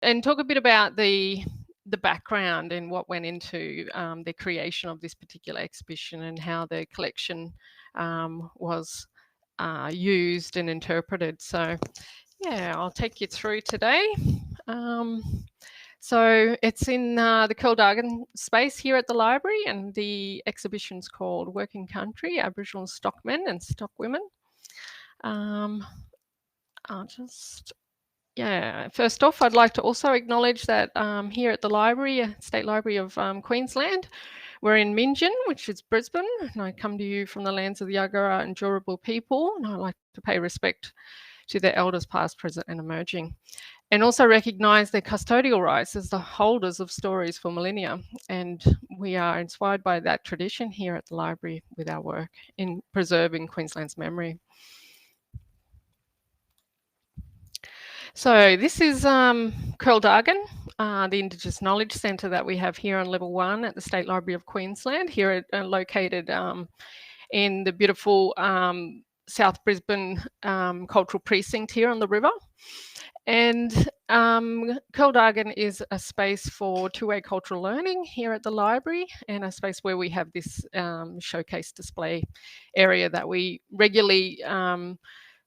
and talk a bit about the background and what went into the creation of this particular exhibition and how the collection was used and interpreted. So yeah, I'll take you through today. So it's in the Kildargan space here at the library, and the exhibition's called Working Country, Aboriginal Stockmen and Stockwomen. First off, I'd like to also acknowledge that here at the library, State Library of Queensland, we're in Minjin, which is Brisbane, and I come to you from the lands of the Yagara and Jurubal people, and I'd like to pay respect to their elders past, present and emerging, and also recognise their custodial rights as the holders of stories for millennia. And we are inspired by that tradition here at the library with our work in preserving Queensland's memory. So this is Kildargan, the Indigenous Knowledge Centre that we have here on level 1 at the State Library of Queensland, here located in the beautiful South Brisbane Cultural Precinct here on the river. And Kildargan is a space for two-way cultural learning here at the library, and a space where we have this showcase display area that we regularly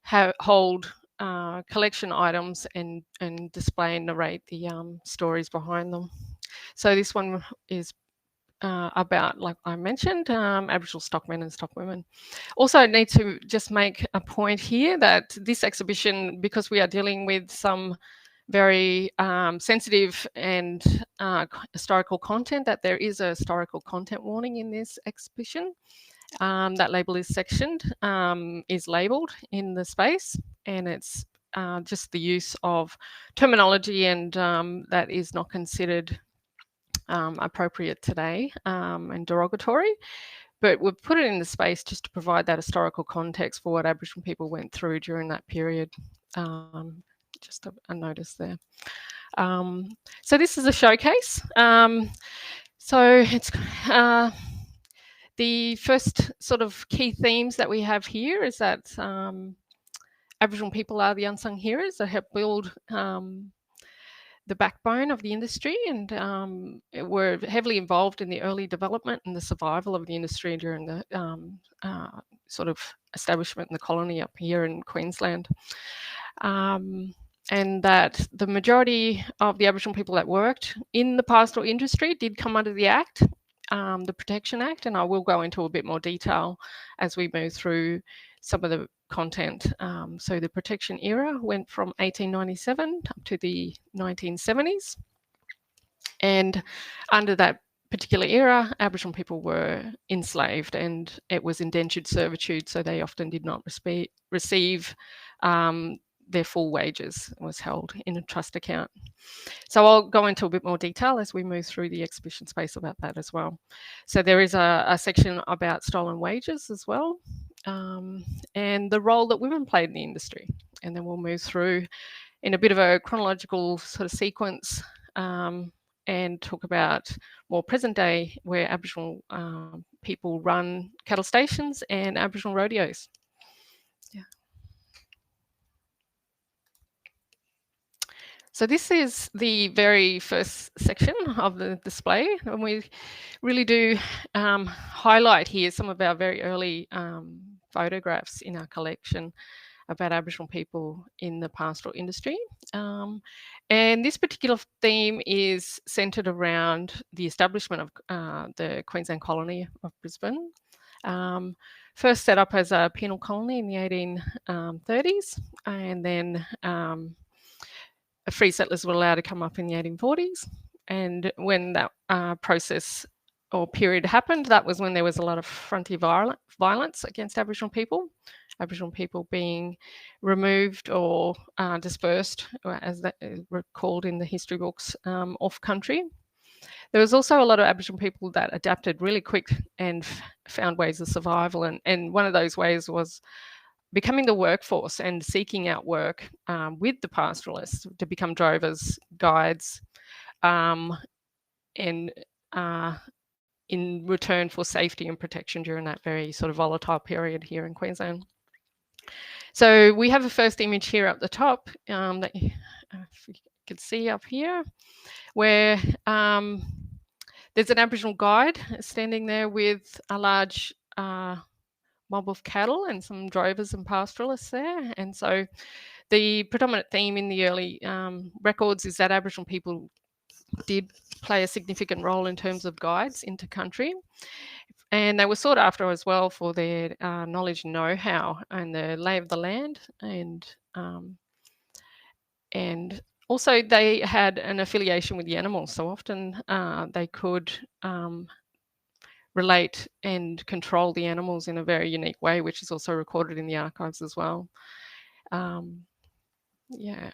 hold collection items and display and narrate the stories behind them. So this one is about, like I mentioned, Aboriginal stockmen and stockwomen. Also, I need to just make a point here that this exhibition, because we are dealing with some very sensitive and historical content, that there is a historical content warning in this exhibition. That label is sectioned, is labelled in the space, and it's just the use of terminology and that is not considered appropriate today and derogatory, but we've put it in the space just to provide that historical context for what Aboriginal people went through during that period. Just a notice there. So this is a showcase. So it's the first sort of key themes that we have here is that Aboriginal people are the unsung heroes that help build the backbone of the industry, and were heavily involved in the early development and the survival of the industry during the sort of establishment in the colony up here in Queensland. And that the majority of the Aboriginal people that worked in the pastoral industry did come under the Act, the Protection Act, and I will go into a bit more detail as we move through some of the content. So the protection era went from 1897 up to the 1970s. And under that particular era, Aboriginal people were enslaved, and it was indentured servitude, so they often did not receive their full wages. Was held in a trust account. So I'll go into a bit more detail as we move through the exhibition space about that as well. So there is a section about stolen wages as well, and the role that women played in the industry. And then we'll move through in a bit of a chronological sort of sequence and talk about more present day, where Aboriginal people run cattle stations and Aboriginal rodeos. Yeah. So this is the very first section of the display, and we really do highlight here some of our very early photographs in our collection about Aboriginal people in the pastoral industry. And this particular theme is centred around the establishment of the Queensland colony of Brisbane. First set up as a penal colony in the 1830s, and then free settlers were allowed to come up in the 1840s. And when that process or period happened, that was when there was a lot of frontier violence against Aboriginal people being removed or dispersed, as that were called in the history books, off country. There was also a lot of Aboriginal people that adapted really quick and found ways of survival. And one of those ways was becoming the workforce and seeking out work with the pastoralists to become drovers, guides, and in return for safety and protection during that very sort of volatile period here in Queensland. So we have a first image here at the top that if we could see up here, where there's an Aboriginal guide standing there with a large mob of cattle and some drovers and pastoralists there. And so the predominant theme in the early records is that Aboriginal people did play a significant role in terms of guides into country. And they were sought after as well for their knowledge and know-how and the lay of the land, and also they had an affiliation with the animals. So often they could relate and control the animals in a very unique way, which is also recorded in the archives as well. Yeah.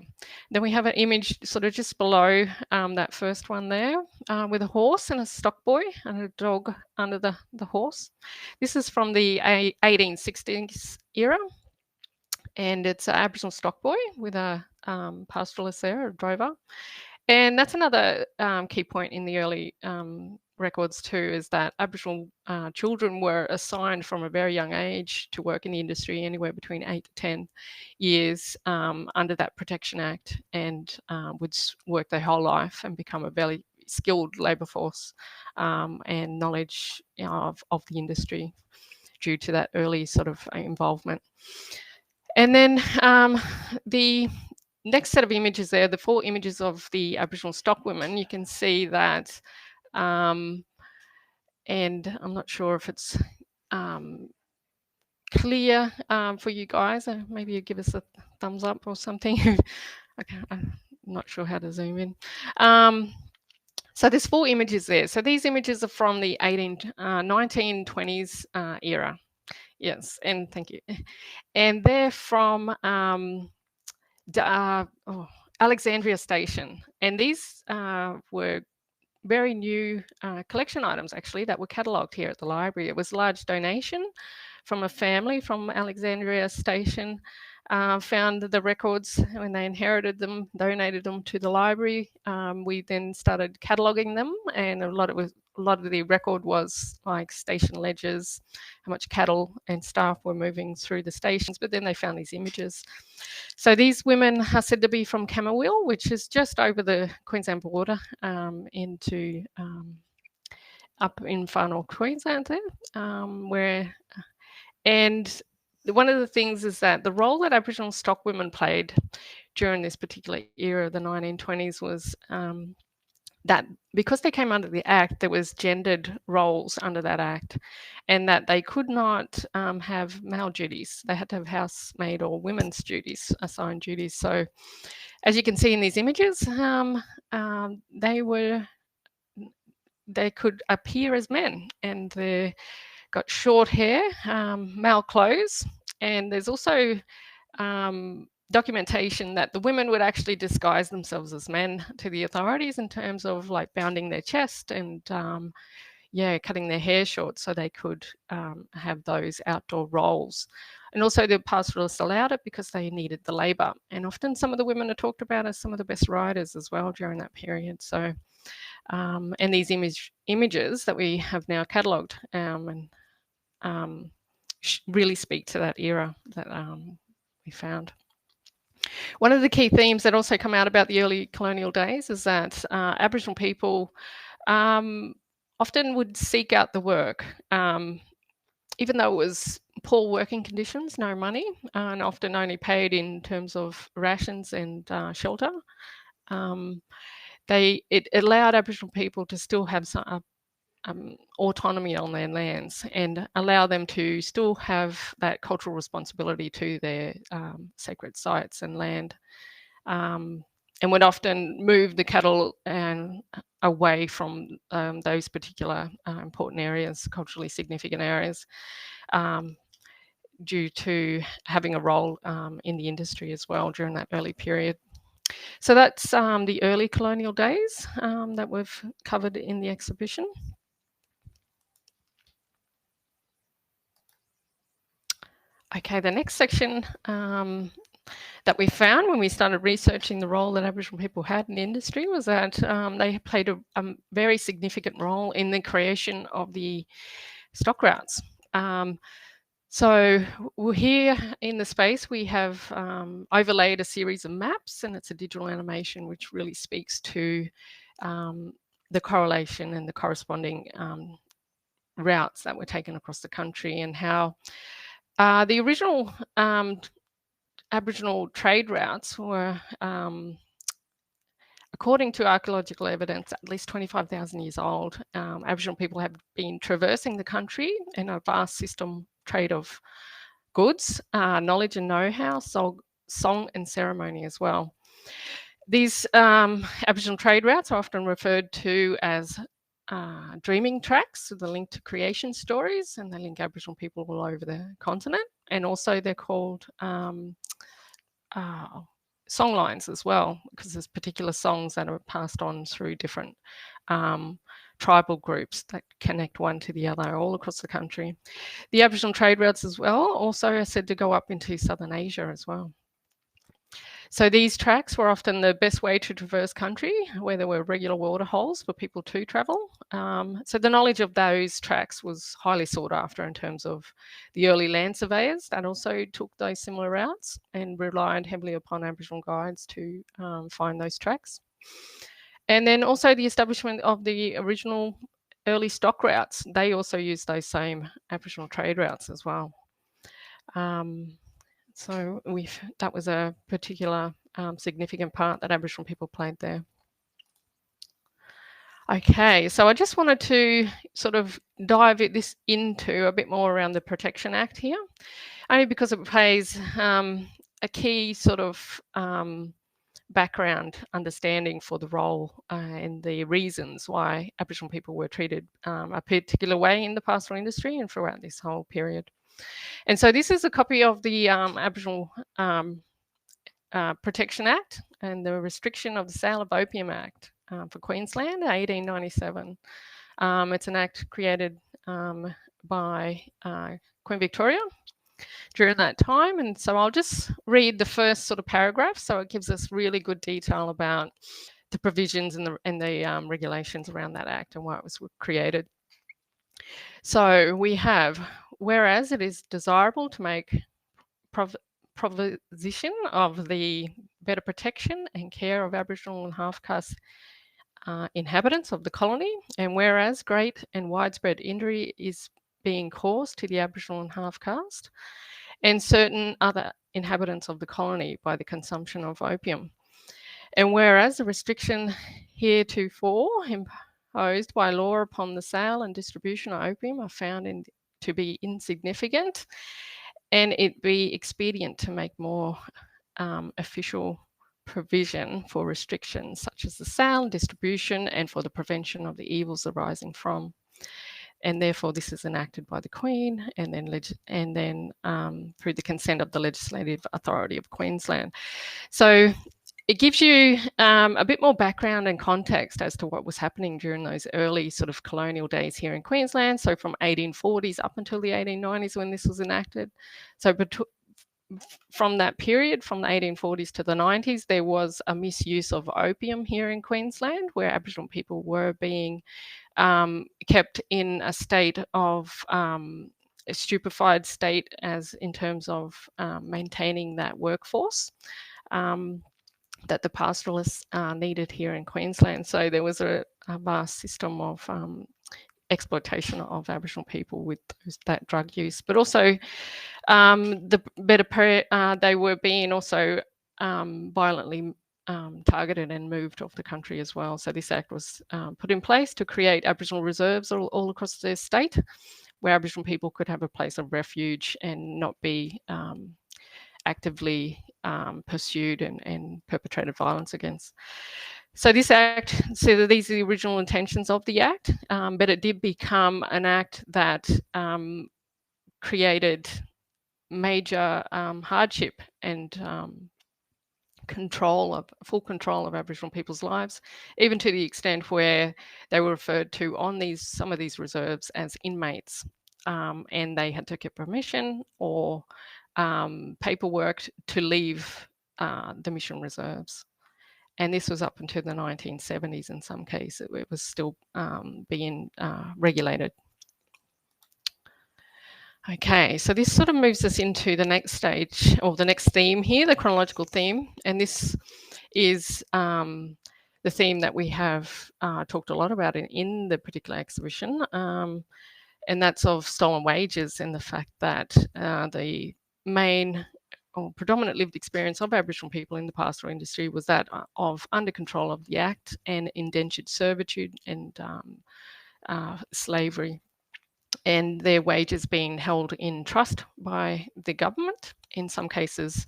Then we have an image sort of just below that first one there with a horse and a stock boy and a dog under the horse. This is from the 1860s era, and it's an Aboriginal stock boy with a pastoralist there, a drover. And that's another key point in the early records too, is that Aboriginal children were assigned from a very young age to work in the industry, anywhere between 8 to 10 years under that Protection Act, and would work their whole life and become a very skilled labour force and knowledge of the industry due to that early sort of involvement. And then the next set of images there, the 4 images of the Aboriginal stock women, you can see that, and I'm not sure if it's clear for you guys. Maybe you give us a thumbs up or something. Okay, I'm not sure how to zoom in. So there's 4 images there. So these images are from the 1920s era. Yes, and thank you. And they're from Alexandria Station, and these were very new collection items actually that were catalogued here at the library. It was a large donation from a family from Alexandria Station, found the records when they inherited them, donated them to the library. We then started cataloguing them, and a lot of the record was like station ledgers, how much cattle and staff were moving through the stations, but then they found these images. So these women are said to be from Camberwell, which is just over the Queensland border into up in far north Queensland there, and one of the things is that the role that Aboriginal stock women played during this particular era of the 1920s was that because they came under the Act, there was gendered roles under that Act, and that they could not have male duties. They had to have housemaid or women's duties, assigned duties. So as you can see in these images, they could appear as men, and they got short hair, male clothes, and there's also documentation that the women would actually disguise themselves as men to the authorities in terms of like bounding their chest and cutting their hair short so they could have those outdoor roles. And also the pastoralists allowed it because they needed the labour, and often some of the women are talked about as some of the best riders as well during that period. So and these images that we have now catalogued and really speak to that era that we found. One of the key themes that also come out about the early colonial days is that Aboriginal people often would seek out the work, even though it was poor working conditions, no money, and often only paid in terms of rations and shelter. It allowed Aboriginal people to still have some autonomy on their lands and allow them to still have that cultural responsibility to their sacred sites and land, and would often move the cattle away from those particular important areas, culturally significant areas, due to having a role in the industry as well during that early period. So that's the early colonial days that we've covered in the exhibition. Okay, the next section that we found when we started researching the role that Aboriginal people had in the industry was that they played a very significant role in the creation of the stock routes. So here in the space, we have overlaid a series of maps, and it's a digital animation which really speaks to the correlation and the corresponding routes that were taken across the country, and how the original Aboriginal trade routes were, according to archaeological evidence, at least 25,000 years old. Aboriginal people have been traversing the country in a vast system trade of goods, knowledge and know-how, song and ceremony as well. These Aboriginal trade routes are often referred to as dreaming tracks, the link to creation stories, and they link Aboriginal people all over the continent. And also they're called song lines as well, because there's particular songs that are passed on through different tribal groups that connect one to the other all across the country. The Aboriginal trade routes as well also are said to go up into Southern Asia as well. So these tracks were often the best way to traverse country, where there were regular water holes for people to travel. So the knowledge of those tracks was highly sought after in terms of the early land surveyors that also took those similar routes and relied heavily upon Aboriginal guides to find those tracks. And then also the establishment of the original early stock routes, they also used those same Aboriginal trade routes as well. So that was a particular significant part that Aboriginal people played there. Okay, so I just wanted to sort of dive this into a bit more around the Protection Act here, only because it plays a key sort of background understanding for the role and the reasons why Aboriginal people were treated a particular way in the pastoral industry and throughout this whole period. And so this is a copy of the Aboriginal Protection Act and the Restriction of the Sale of Opium Act for Queensland, 1897. It's an act created by Queen Victoria during that time. And so I'll just read the first sort of paragraph. So it gives us really good detail about the provisions and the regulations around that act and why it was created. So we have, whereas it is desirable to make provision of the better protection and care of Aboriginal and half-caste inhabitants of the colony, and whereas great and widespread injury is being caused to the Aboriginal and half-caste and certain other inhabitants of the colony by the consumption of opium, and whereas the restriction heretofore imposed by law upon the sale and distribution of opium are found to be insignificant, and it be expedient to make more official provision for restrictions such as the sale and distribution and for the prevention of the evils arising from. And therefore this is enacted by the Queen and then through the consent of the Legislative Authority of Queensland. So it gives you a bit more background and context as to what was happening during those early sort of colonial days here in Queensland. So from 1840s up until the 1890s when this was enacted. So from that period, from the 1840s to the 90s, there was a misuse of opium here in Queensland, where Aboriginal people were being kept in a state of a stupefied state as in terms of maintaining that workforce that the pastoralists needed here in Queensland. So there was a vast system of exploitation of Aboriginal people with that drug use, but also they were being also violently targeted and moved off the country as well. So this act was put in place to create Aboriginal reserves all across the state, where Aboriginal people could have a place of refuge and not be actively pursued and perpetrated violence against. So this act, so these are the original intentions of the act, but it did become an act that created major hardship and full control of Aboriginal people's lives, even to the extent where they were referred to on some of these reserves as inmates, and they had to get permission or paperwork to leave the mission reserves. And this was up until the 1970s in some cases. It was still being regulated. Okay, so this sort of moves us into the next stage, or the next theme here, the chronological theme. And this is the theme that we have talked a lot about in the particular exhibition, and that's of stolen wages, and the fact that the main or predominant lived experience of Aboriginal people in the pastoral industry was that of under control of the Act and indentured servitude and slavery, and their wages being held in trust by the government. In some cases,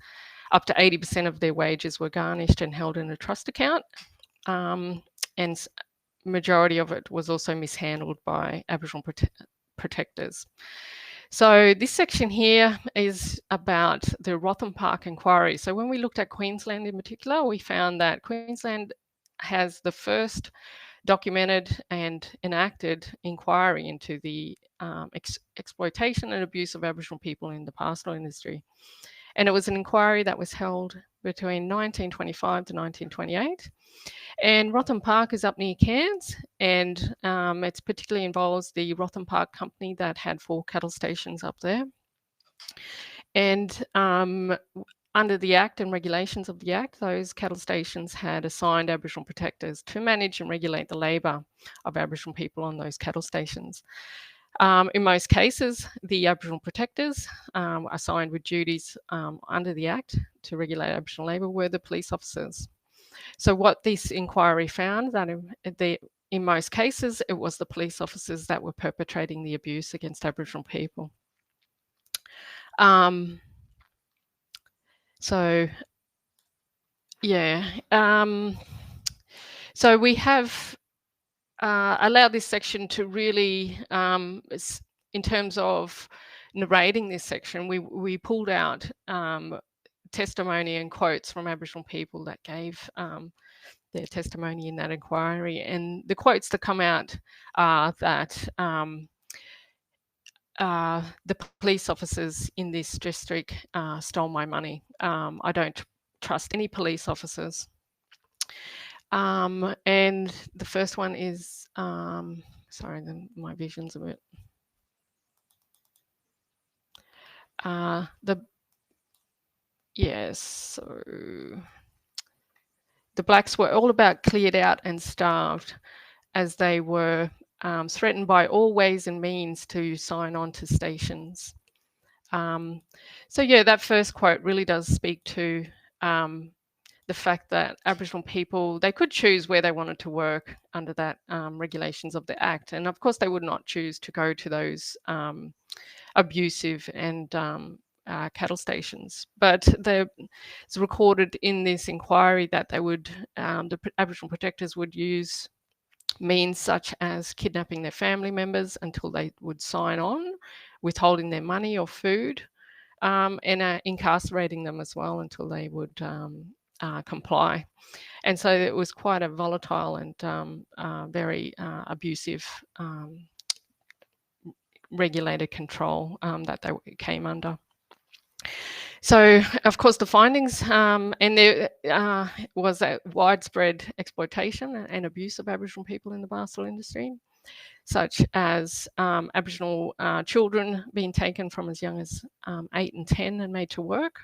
up to 80% of their wages were garnished and held in a trust account, and majority of it was also mishandled by Aboriginal protectors. So this section here is about the Rotham Park inquiry. So when we looked at Queensland in particular, we found that Queensland has the first documented and enacted inquiry into the exploitation and abuse of Aboriginal people in the pastoral industry. And it was an inquiry that was held between 1925 to 1928. And Rotham Park is up near Cairns, and it particularly involves the Rotham Park company that had 4 cattle stations up there. And under the Act and regulations of the Act, those cattle stations had assigned Aboriginal protectors to manage and regulate the labour of Aboriginal people on those cattle stations. In most cases, the Aboriginal protectors assigned with duties under the Act to regulate Aboriginal labour were the police officers. So what this inquiry found, that in most cases, it was the police officers that were perpetrating the abuse against Aboriginal people. So we have allowed this section to really, in terms of narrating this section, we pulled out testimony and quotes from Aboriginal people that gave their testimony in that inquiry. And the quotes that come out are that the police officers in this district stole my money. I don't trust any police officers. And the first one is, sorry, my vision's a bit. So the blacks were all about cleared out and starved, as they were threatened by all ways and means to sign on to stations. That first quote really does speak to the fact that Aboriginal people, they could choose where they wanted to work under that regulations of the Act. And of course, they would not choose to go to those abusive and cattle stations. But it's recorded in this inquiry that they would, the Aboriginal protectors would use means such as kidnapping their family members until they would sign on, withholding their money or food, and incarcerating them as well until they would comply. And so it was quite a volatile and very abusive regulated control that they came under. So, of course, the findings, and there was a widespread exploitation and abuse of Aboriginal people in the pastoral industry, such as Aboriginal children being taken from as young as 8 and 10 and made to work,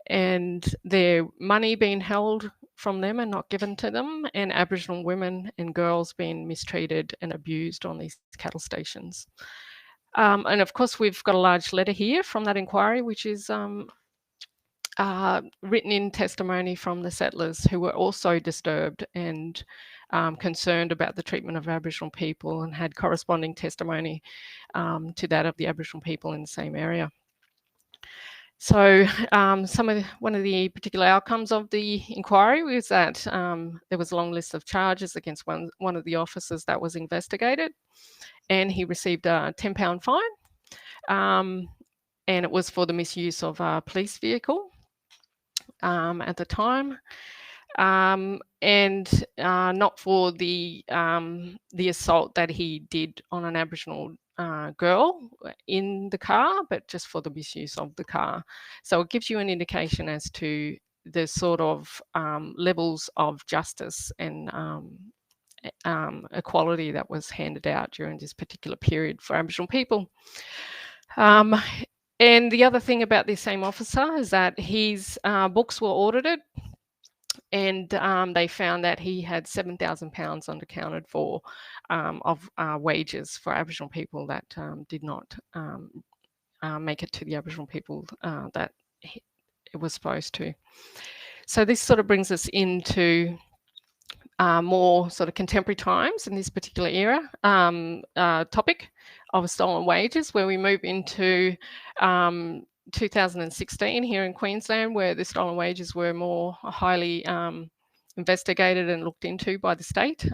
and their money being held from them and not given to them, and Aboriginal women and girls being mistreated and abused on these cattle stations. And of course, we've got a large letter here from that inquiry, which is written in testimony from the settlers, who were also disturbed and concerned about the treatment of Aboriginal people, and had corresponding testimony to that of the Aboriginal people in the same area. So one of the particular outcomes of the inquiry was that there was a long list of charges against one of the officers that was investigated, and he received a £10 fine, and it was for the misuse of a police vehicle at the time, and not for the assault that he did on an Aboriginal girl in the car, but just for the misuse of the car. So it gives you an indication as to the sort of levels of justice and equality that was handed out during this particular period for Aboriginal people. And the other thing about this same officer is that his books were audited, and they found that he had £7,000 unaccounted for of wages for Aboriginal people that did not make it to the Aboriginal people that it was supposed to. So this sort of brings us into more sort of contemporary times in this particular era topic of stolen wages, where we move into 2016 here in Queensland, where the stolen wages were more highly investigated and looked into by the state.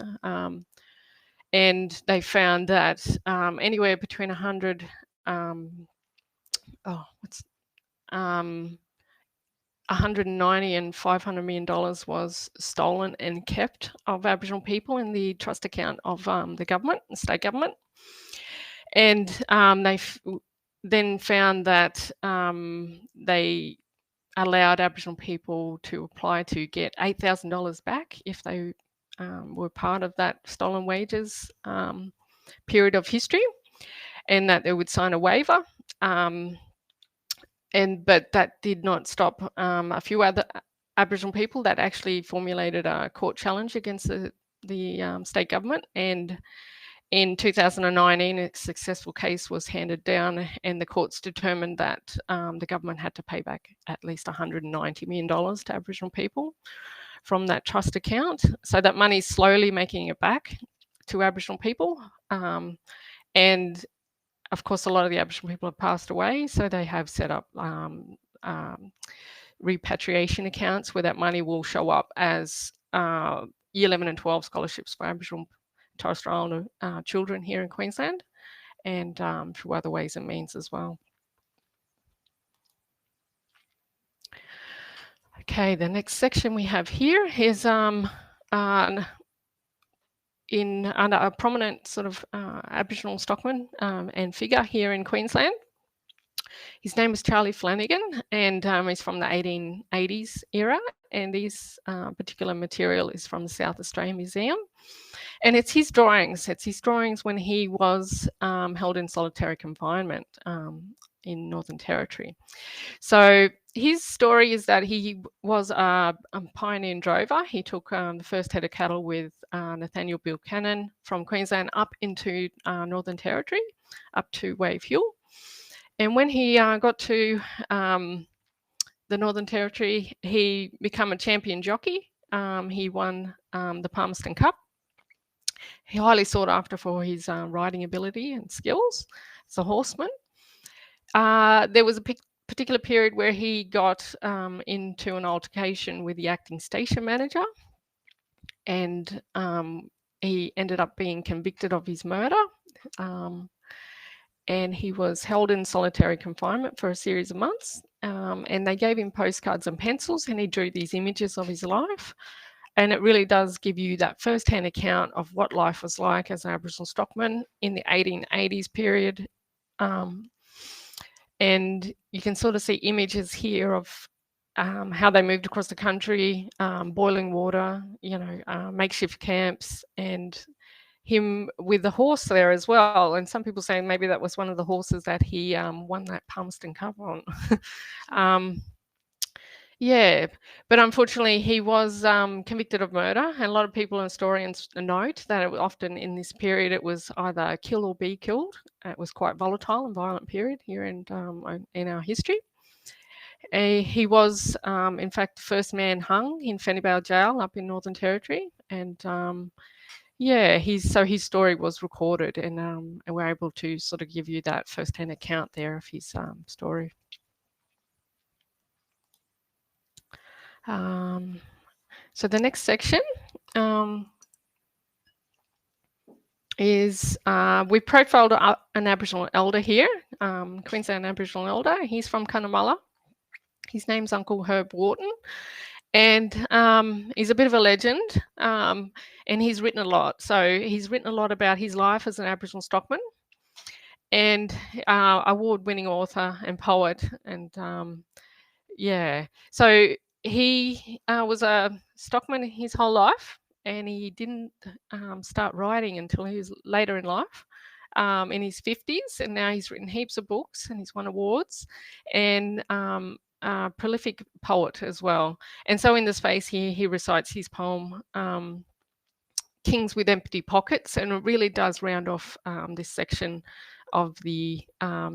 And they found that anywhere between 190 and $500 million was stolen and kept of Aboriginal people in the trust account of the government, the state government. And they then found that they allowed Aboriginal people to apply to get $8,000 back if they were part of that stolen wages period of history, and that they would sign a waiver. But that did not stop a few other Aboriginal people that actually formulated a court challenge against the state government. And in 2019, a successful case was handed down, and the courts determined that the government had to pay back at least $190 million to Aboriginal people from that trust account. So that money is slowly making it back to Aboriginal people. And of course, a lot of the Aboriginal people have passed away, so they have set up repatriation accounts where that money will show up as Year 11 and 12 scholarships for Aboriginal and Torres Strait Islander children here in Queensland, and through other ways and means as well. Okay, the next section we have here is under a prominent sort of Aboriginal stockman and figure here in Queensland. His name is Charlie Flanagan, and he's from the 1880s era, and this particular material is from the South Australian Museum. And it's his drawings. It's his drawings when he was held in solitary confinement in Northern Territory. So his story is that he was a pioneer and drover. He took the first head of cattle with Nathaniel Buchanan from Queensland up into Northern Territory, up to Wave Hill. And when he got to the Northern Territory, he became a champion jockey. He won the Palmerston Cup. He highly sought after for his riding ability and skills as a horseman. There was a particular period where he got into an altercation with the acting station manager, and he ended up being convicted of his murder. And he was held in solitary confinement for a series of months. And they gave him postcards and pencils, and he drew these images of his life. And it really does give you that first-hand account of what life was like as an Aboriginal stockman in the 1880s period. And you can sort of see images here of how they moved across the country, boiling water, makeshift camps, and him with the horse there as well. And some people say maybe that was one of the horses that he won that Palmerston Cup on. Yeah, but unfortunately he was convicted of murder, and a lot of people and historians note that it was often in this period it was either kill or be killed. It was quite volatile and violent period here in our history. He was, in fact, the first man hung in Fenibale Jail up in Northern Territory, and his story was recorded, and we're able to sort of give you that first-hand account there of his story. So the next section is we profiled an Aboriginal elder here, Queensland Aboriginal elder. He's from Cunnamulla. His name's Uncle Herb Wharton, and he's a bit of a legend, and he's written a lot. So he's written a lot about his life as an Aboriginal stockman, and award-winning author and poet, and so he was a stockman his whole life, and he didn't start writing until he was later in life, in his 50s, and now he's written heaps of books and he's won awards, and a prolific poet as well. And so in the space here, he recites his poem, Kings with Empty Pockets, and it really does round off this section of the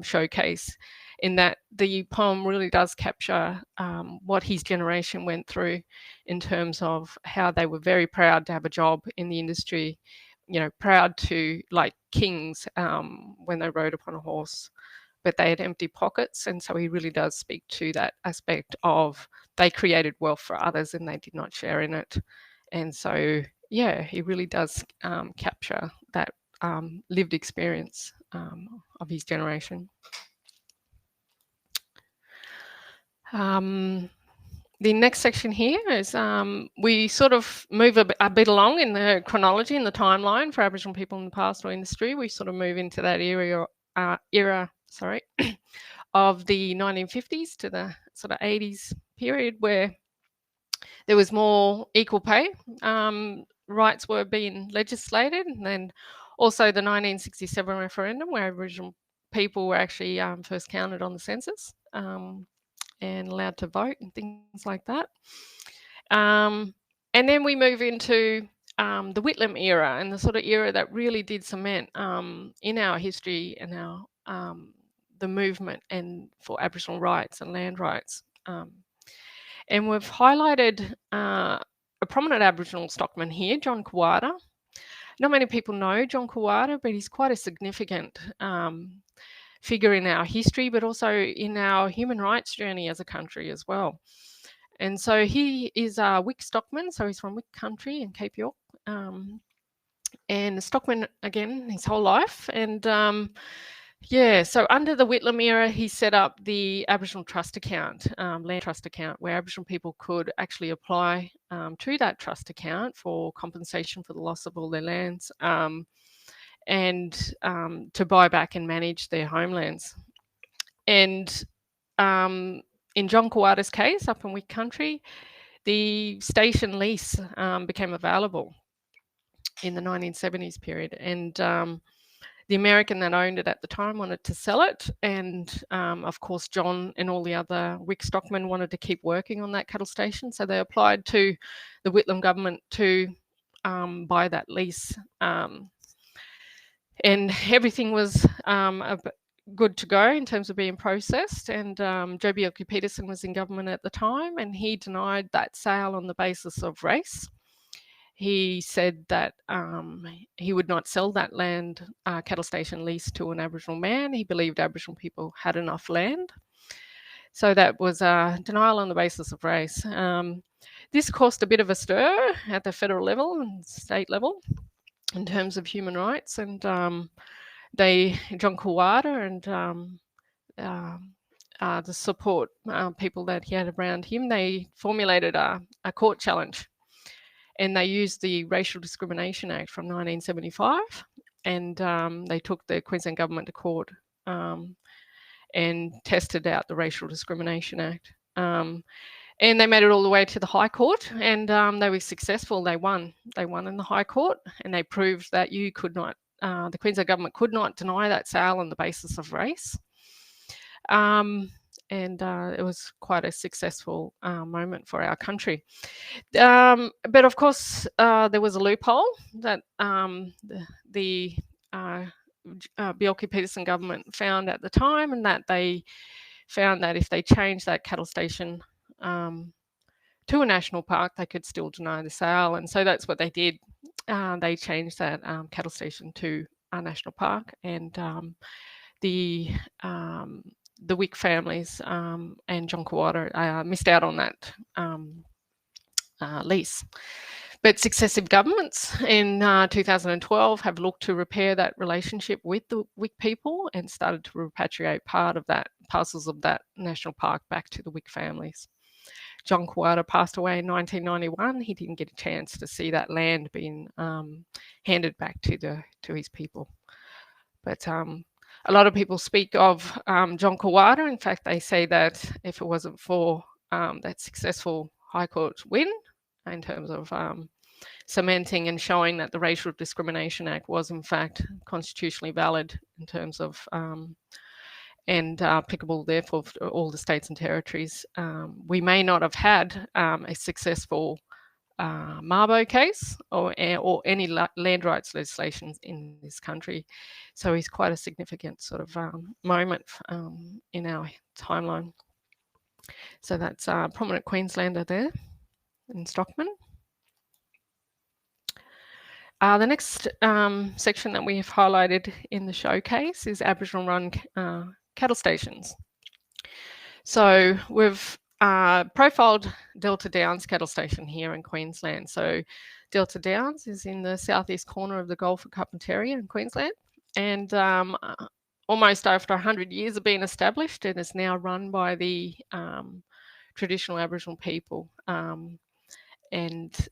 showcase, in that the poem really does capture what his generation went through in terms of how they were very proud to have a job in the industry, proud to, like kings, when they rode upon a horse, but they had empty pockets. And so he really does speak to that aspect of they created wealth for others and they did not share in it. And so, yeah, he really does capture that lived experience of his generation. The next section here is we sort of move a bit along in the chronology and the timeline for Aboriginal people in the pastoral industry. We sort of move into that era of the 1950s to the sort of 80s period, where there was more equal pay. Rights were being legislated, and then also the 1967 referendum, where Aboriginal people were actually first counted on the census and allowed to vote and things like that. And then we move into the Whitlam era, and the sort of era that really did cement in our history and our the movement and for Aboriginal rights and land rights. And we've highlighted a prominent Aboriginal stockman here, John Kawada. Not many people know John Kawada, but he's quite a significant figure in our history, but also in our human rights journey as a country as well. And so he is a Wick stockman, so he's from Wick country in Cape York, and a stockman again his whole life. And so under the Whitlam era, he set up the Aboriginal Trust Account, land trust account, where Aboriginal people could actually apply to that trust account for compensation for the loss of all their lands, and to buy back and manage their homelands. And in John Kawada's case, up in Wick country, the station lease became available in the 1970s period, and the American that owned it at the time wanted to sell it, and of course John and all the other Wick stockmen wanted to keep working on that cattle station, so they applied to the Whitlam government to buy that lease, and everything was good to go in terms of being processed. And Joh Bjelke-Petersen was in government at the time, and he denied that sale on the basis of race. He said that he would not sell that land, cattle station lease, to an Aboriginal man. He believed Aboriginal people had enough land. So that was a denial on the basis of race. This caused a bit of a stir at the federal level and state level in terms of human rights. And John Kawada and the support people that he had around him, they formulated a court challenge. And they used the Racial Discrimination Act from 1975, and they took the Queensland government to court and tested out the Racial Discrimination Act. And they made it all the way to the High Court, and they were successful. They won. They won in the High Court, and they proved that you could not, the Queensland government could not deny that sale on the basis of race. And it was quite a successful moment for our country. But of course, there was a loophole that the Bjelke-Petersen government found at the time, and that they found that if they changed that cattle station to a national park, they could still deny the sale. And so that's what they did. They changed that cattle station to a national park, and the Wick families and John Kawada missed out on that lease. But successive governments in 2012 have looked to repair that relationship with the Wick people and started to repatriate parcels of that national park back to the Wick families. John Kawada passed away in 1991. He didn't get a chance to see that land being handed back to his people. But a lot of people speak of John Kawada. In fact, they say that if it wasn't for that successful High Court win in terms of cementing and showing that the Racial Discrimination Act was in fact constitutionally valid in terms of and applicable therefore for all the states and territories. We may not have had a successful Mabo case or any land rights legislation in this country. So he's quite a significant sort of moment in our timeline. So that's a prominent Queenslander there in Stockman. The next section that we have highlighted in the showcase is Aboriginal run cattle stations. So we've profiled Delta Downs cattle station here in Queensland. So Delta Downs is in the southeast corner of the Gulf of Carpentaria in Queensland, and almost after 100 years of being established, it is now run by the traditional Aboriginal people and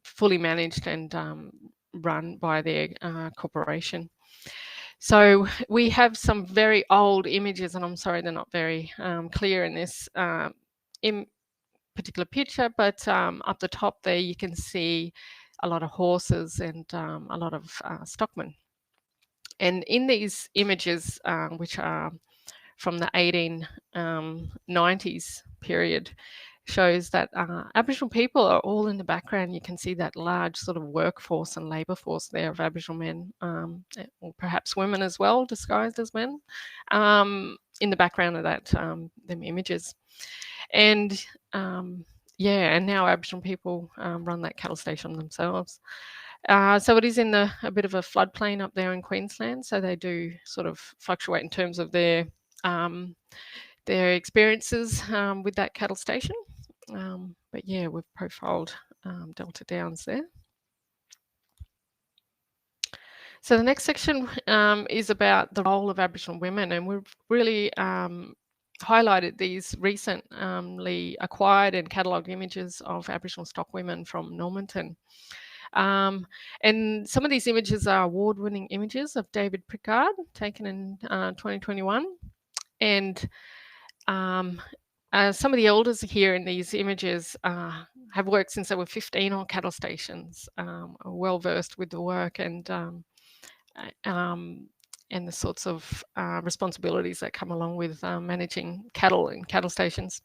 fully managed and run by their corporation. So we have some very old images, and I'm sorry they're not very clear in this particular picture, but up the top there you can see a lot of horses and a lot of stockmen. And in these images, which are from the 1890s period, shows that Aboriginal people are all in the background. You can see that large sort of workforce and labour force there of Aboriginal men, or perhaps women as well, disguised as men, in the background of that them images. And yeah, and now Aboriginal people run that cattle station themselves. So it is in a bit of a floodplain up there in Queensland. So they do sort of fluctuate in terms of their experiences with that cattle station. But yeah, we've profiled Delta Downs there. So the next section is about the role of Aboriginal women, and we've really highlighted these recently acquired and catalogued images of Aboriginal stock women from Normanton. And some of these images are award-winning images of David Prickard, taken in 2021. And some of the elders here in these images have worked since they were 15 on cattle stations, are well versed with the work and the sorts of responsibilities that come along with managing cattle in cattle stations.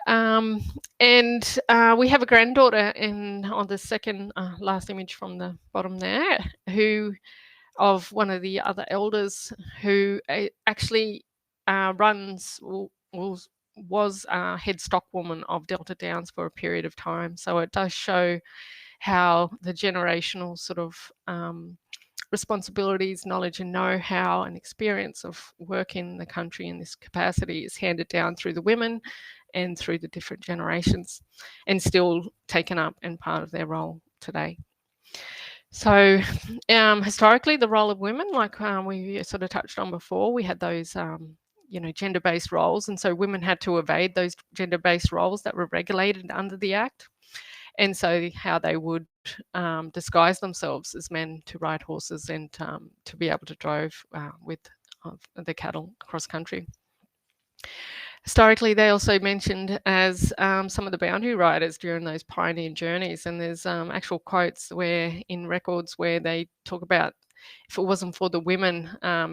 And we have a granddaughter on the second last image from the bottom there, of one of the other elders who actually was head stockwoman of Delta Downs for a period of time. So it does show how the generational sort of responsibilities, knowledge and know-how and experience of work in the country in this capacity is handed down through the women and through the different generations, and still taken up and part of their role today. So historically, the role of women, like we sort of touched on before, we had those gender-based roles, and so women had to evade those gender-based roles that were regulated under the Act. And so how they would disguise themselves as men to ride horses and to be able to drive with the cattle across country. Historically, they also mentioned as some of the boundary riders during those pioneer journeys, and there's actual quotes in records where they talk about if it wasn't for the women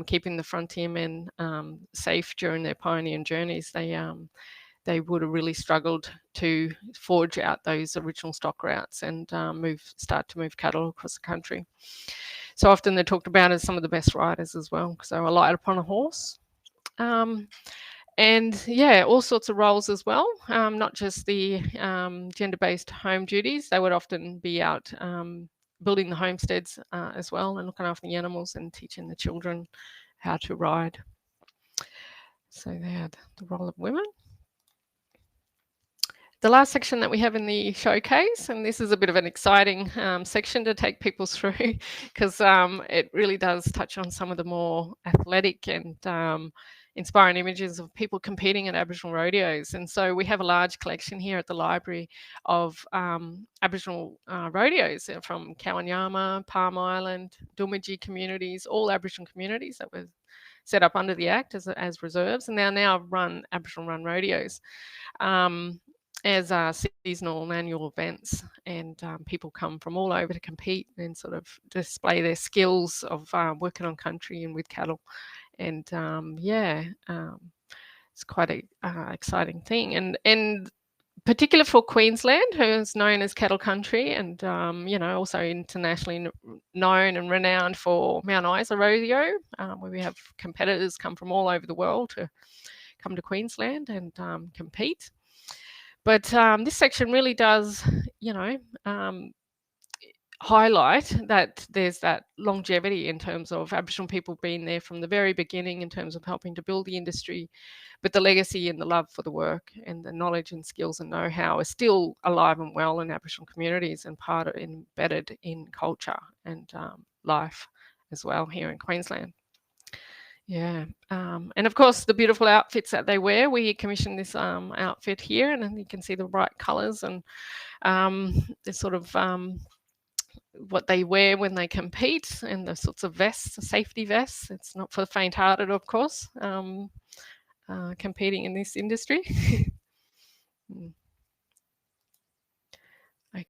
keeping the frontier men safe during their pioneer journeys, they would have really struggled to forge out those original stock routes and start to move cattle across the country. So often they're talked about as some of the best riders as well. So light upon a horse. And yeah, all sorts of roles as well, not just the gender-based home duties. They would often be out building the homesteads as well, and looking after the animals and teaching the children how to ride. So they had the role of women. The last section that we have in the showcase, and this is a bit of an exciting section to take people through, because it really does touch on some of the more athletic and inspiring images of people competing at Aboriginal rodeos. And so we have a large collection here at the library of Aboriginal rodeos from Kawanyama, Palm Island, Dulmiji communities, all Aboriginal communities that were set up under the Act as reserves, and they now run Aboriginal run rodeos. as seasonal and annual events, and people come from all over to compete and sort of display their skills of working on country and with cattle. And it's quite a exciting thing, and particular for Queensland, who's known as cattle country, and also internationally known and renowned for Mount Isa Rodeo, where we have competitors come from all over the world to come to Queensland and compete. But this section really does, highlight that there's that longevity in terms of Aboriginal people being there from the very beginning in terms of helping to build the industry, but the legacy and the love for the work and the knowledge and skills and know-how is still alive and well in Aboriginal communities and embedded in culture and life as well here in Queensland. Yeah, and of course the beautiful outfits that they wear. We commissioned this outfit here, and then you can see the bright colours and the sort of what they wear when they compete, and the sorts of vests, the safety vests. It's not for the faint-hearted, of course, competing in this industry.